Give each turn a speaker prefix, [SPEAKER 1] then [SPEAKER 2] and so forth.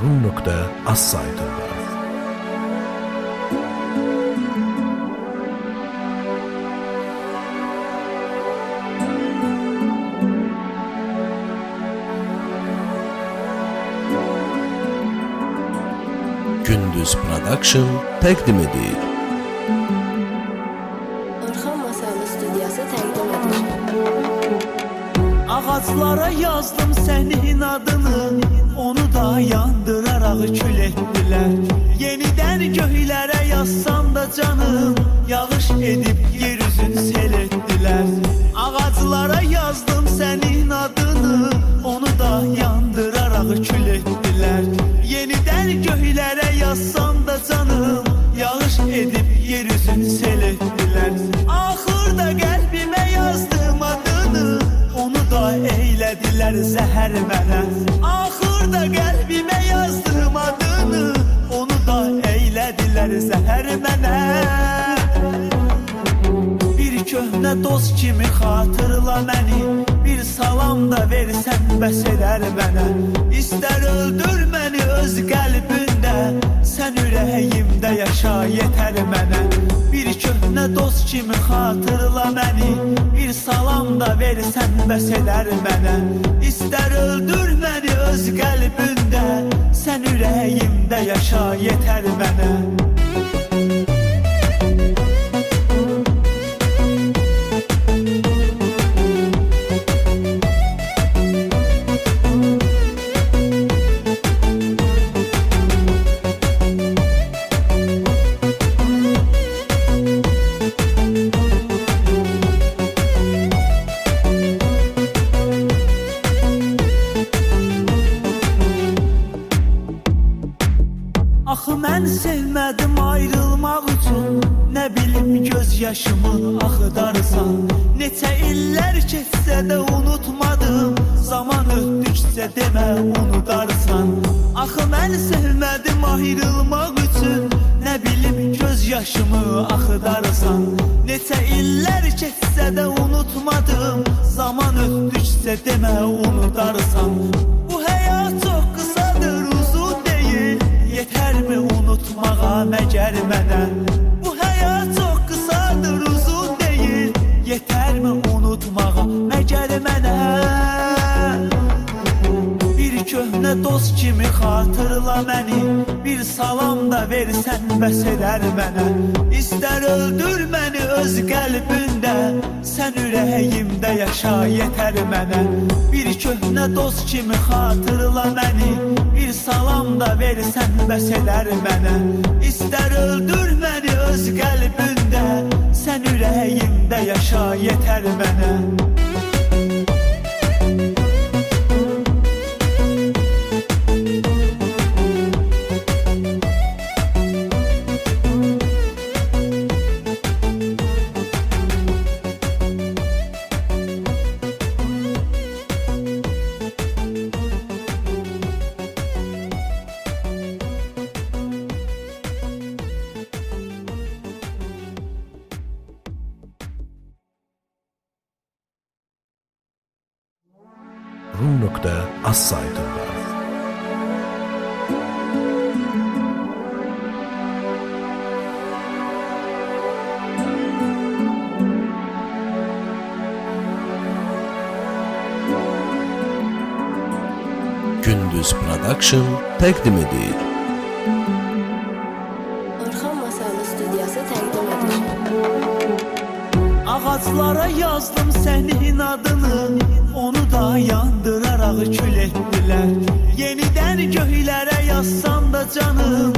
[SPEAKER 1] rum.az saytında. Gündüz Production təqdim edir.
[SPEAKER 2] Orxan Masallı Studiyası təqdim edir.
[SPEAKER 3] Ağaclara yazdım senin adını, onu da yandıraraq kül etdilər. Yenidən göylərə yazsam da canım, yağış edib yer üzün sel etdilər. Ağaclara yazdım senin adını, onu da yandıraraq kül etdilər. Yenidən göylərə yazsam da canım, yağış edib yer üzün sel etdilər. Axırda qəlbimə yazdım adını, onu da eylədilər zəhər mənə. Axırda qəlbimə yazdım adını, onu da eylədilər zəhər mənə. Bir köhnə dost kimi xatırla məni, bir salam da versən bəs edər mənə. İstər öldür məni öz qəlbində, sən ürəyimdə yaşa yetər mənə. Bir köhnə dost kimi xatırla məni, bir salam da versən bəs edər mənə. İstər öldür məni öz qəlbində, sən ürəyimdə yaşa yetər mənə. Axı mən sevmədim ayrılmaq üçün, nə bilim göz yaşımı axıdarsan. Neçə illər keçsə də unutmadım, zaman ötdükcə demə unudarsan. Axı mən sevmədim ayrılmaq üçün, nə bilim göz yaşımı axıdarsan. Neçə illər keçsə də unutmadım, zaman ötdükcə demə unudarsan. Bu həyat çox qısadır, uzun deyil, yetərmi unutmağa məgər mənə? Bu həyat çox qısadır, uzun deyil, yetərmi unutmağa məgər mənə? Bir köhnə dost kimi xatırla məni, bir salam da versən bəs edər mənə. İstər öldür məni öz qəlbində, sən ürəyimdə yaşa yetər mənə. Bir köhnə dost kimi xatırla məni, bir salam da versən bəs edər mənə. İstər öldür məni öz qəlbində, sən ürəyimdə yaşa yetər mənə.
[SPEAKER 1] rum.az saytında. Gündüz Production təqdim edir.
[SPEAKER 2] Orxan Masallı Studiyası təqdim edir.
[SPEAKER 3] Ağaclara yazdım senin adını, onu da yandıraraq kül etdilər. Yenidən göylərə yazsam da canım,